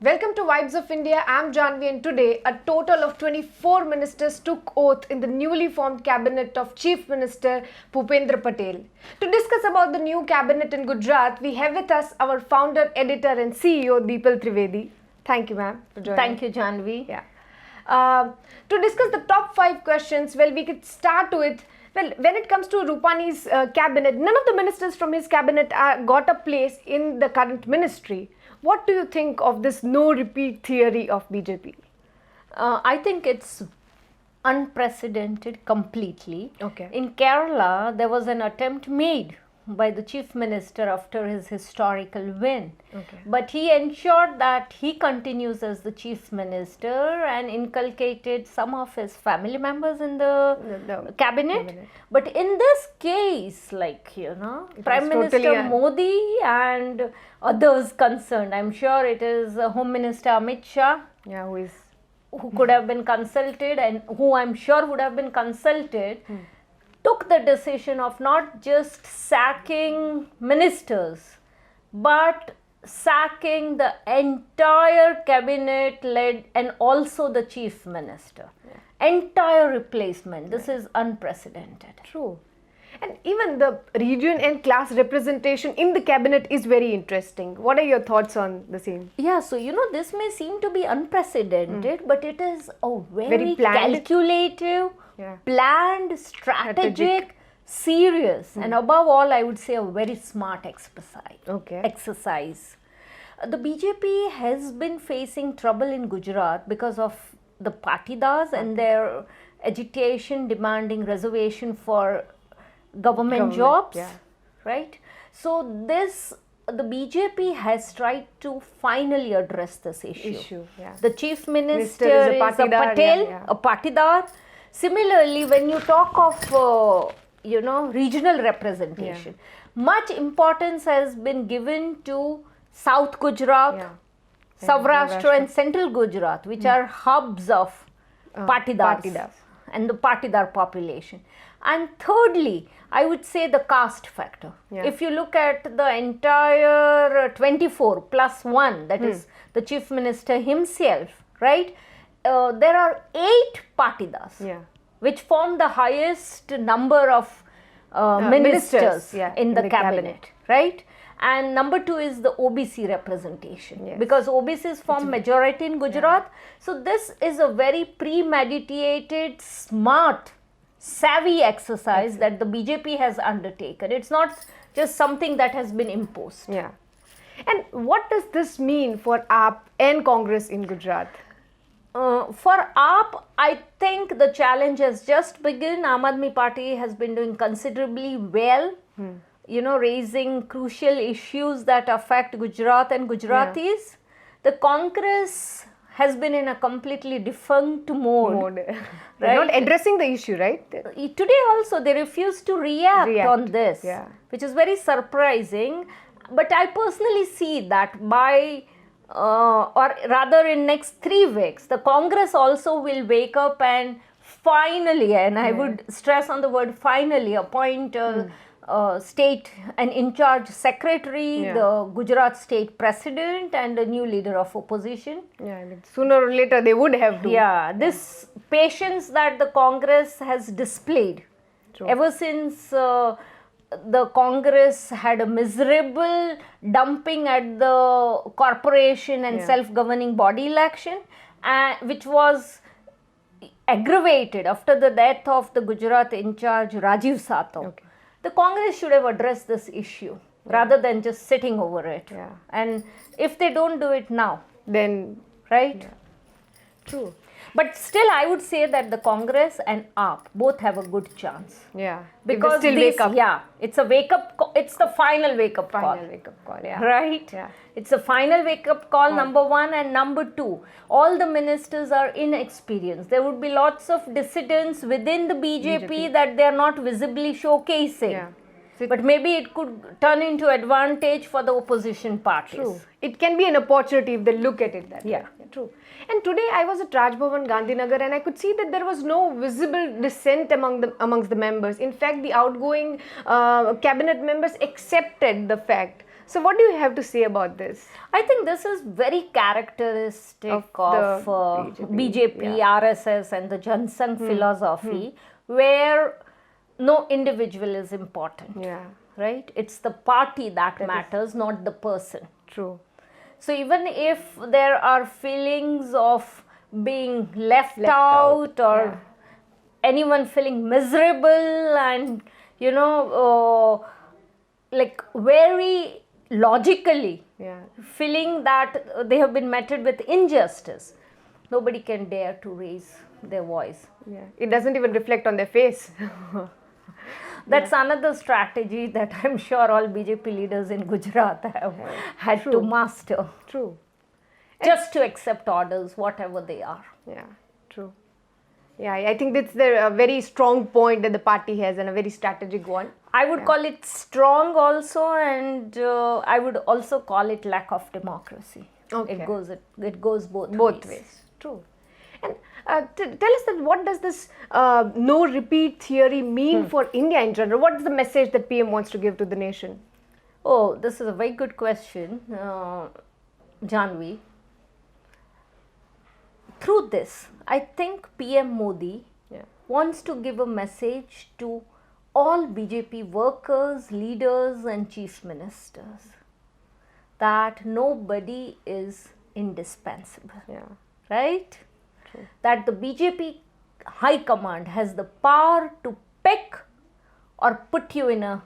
Welcome to Vibes of India. I'm Janvi, and today a total of 24 ministers took oath in the newly formed cabinet of Chief Minister Bhupendra Patel. To discuss about the new cabinet in Gujarat, we have with us our founder, editor and CEO Deepal Trivedi. Thank you, ma'am, for joining. Thank you, Janvi. Yeah. To discuss the top 5 questions, we could start with, when it comes to Rupani's cabinet, none of the ministers from his cabinet got a place in the current ministry. What do you think of this no repeat theory of BJP? I think it's unprecedented completely. Okay. In Kerala, there was an attempt made by the chief minister after his historical win. Okay. But he ensured that he continues as the chief minister and inculcated some of his family members in the cabinet. But in this case, Prime Minister Modi and others concerned, I'm sure it is Home Minister Amit Shah, who could have been consulted and who I'm sure would have been consulted, took the decision of not just sacking ministers, but sacking the entire cabinet led and also the chief minister. Entire replacement. This is unprecedented. True. And even the region and class representation in the cabinet is very interesting. What are your thoughts on the same? Yeah, so this may seem to be unprecedented, but it is a very calculative, planned, strategic, serious, and above all, I would say a very smart exercise. The BJP has been facing trouble in Gujarat because of the Patidars and their agitation demanding reservation for government jobs, right? So the BJP has tried to finally address this issue. The chief minister is a Patel, a Patidar. Similarly, when you talk of regional representation, much importance has been given to South Gujarat, Saurashtra and Central Gujarat, which are hubs of Patidars and the Patidar population. And thirdly, I would say the caste factor. If you look at the entire 24 plus 1, that is the chief minister himself, right? There are 8 Patidars, which form the highest number of ministers in the cabinet, right? And number 2 is the OBC representation, because OBCs form majority in Gujarat. So this is a very premeditated, smart, savvy exercise that the BJP has undertaken. It's not just something that has been imposed. And what does this mean for AAP and Congress in Gujarat? For AAP, I think the challenge has just begun. Aam Aadmi Party has been doing considerably well, raising crucial issues that affect Gujarat and Gujaratis. The Congress has been in a completely defunct mode. They're not addressing the issue, right? Today also they refuse to react on this, which is very surprising. But I personally see that by, or rather in next 3 weeks, the Congress also will wake up and finally, and I would stress on the word finally, appoint state and in charge secretary, the Gujarat state president and a new leader of opposition. Sooner or later they would have to. This patience that the Congress has displayed ever since the Congress had a miserable dumping at the corporation and self-governing body election, which was aggravated after the death of the Gujarat in charge Rajiv Sato. The Congress should have addressed this issue rather than just sitting over it. And if they don't do it now, then True. But still, I would say that the Congress and AAP both have a good chance. Because still wake up. It's a wake up. It's the final wake up call. Right? It's the final wake up call. Number 1 and number 2. All the ministers are inexperienced. There would be lots of dissidents within the BJP that they are not visibly showcasing. But maybe it could turn into advantage for the opposition parties. True. It can be an opportunity if they look at it that way. True. And today I was at Raj Bhavan, Gandhinagar, and I could see that there was no visible dissent amongst the members. In fact, the outgoing cabinet members accepted the fact. So what do you have to say about this? I think this is very characteristic of the BJP, yeah. RSS, and the Jansangh philosophy, where no individual is important. Yeah, Right? It's the party that matters, not the person. true. So even if there are feelings of being left out or yeah. anyone feeling miserable and like very logically Yeah, feeling that they have been met with injustice, nobody can dare to raise their voice. yeah. It doesn't even reflect on their face. That's another strategy that I'm sure all BJP leaders in Gujarat have had to master. True. Just to accept orders, whatever they are. Yeah, true. Yeah, I think that's a very strong point that the party has and a very strategic one. I would call it strong also, and I would also call it lack of democracy. Okay. It goes both Ways. True. And tell us that what does this no repeat theory mean for India in general? What is the message that PM wants to give to the nation? Oh, this is a very good question, Janvi. Through this, I think PM Modi wants to give a message to all BJP workers, leaders, and chief ministers that nobody is indispensable. Yeah. Right? True. That the BJP High Command has the power to pick or put you in a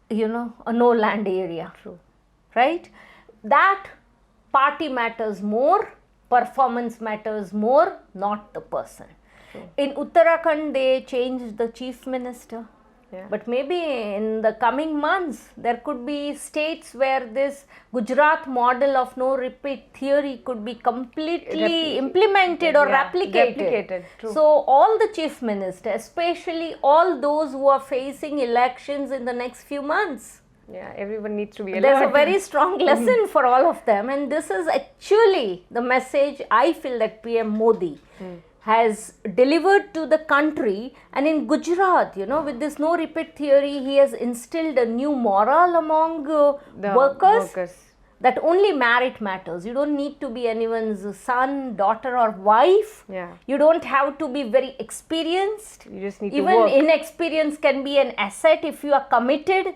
a no land area. True. Right? That party matters more, performance matters more, not the person. True. In Uttarakhand, they changed the chief minister. Yeah. But maybe in the coming months, there could be states where this Gujarat model of no repeat theory could be completely implemented or replicated. True. So all the chief ministers, especially all those who are facing elections in the next few months, yeah, everyone needs to be alert. there's a very strong lesson for all of them, and this is actually the message I feel that PM Modi has delivered to the country. And in Gujarat, with this no repeat theory, he has instilled a new moral among the workers that only merit matters. You don't need to be anyone's son, daughter, or wife. Yeah. You don't have to be very experienced. You just need Even to work. inexperience can be an asset if you are committed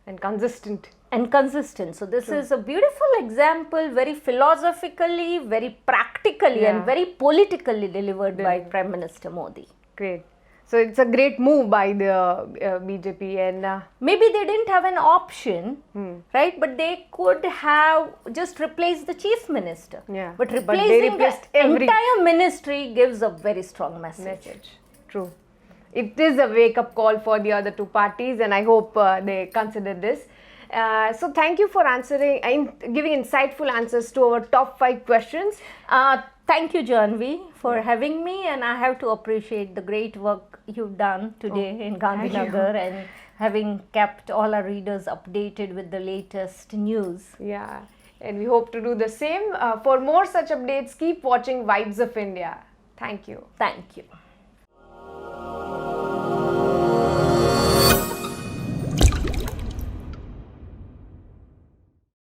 and consistent. and consistent. So this is a beautiful example, very philosophically, very practically, and very politically delivered by Prime Minister Modi. Great. So it's a great move by the BJP, and Maybe they didn't have an option, right? But they could have just replaced the chief minister. Yeah. But But they replacing replaced the every- entire ministry gives a very strong message. True. It is a wake-up call for the other two parties, and I hope they consider this. So thank you for giving insightful answers to our top 5 questions. Thank you, Janvi, for having me, and I have to appreciate the great work you've done today in Gandhinagar and having kept all our readers updated with the latest news. Yeah, and we hope to do the same. For more such updates, keep watching Vibes of India. Thank you. Thank you.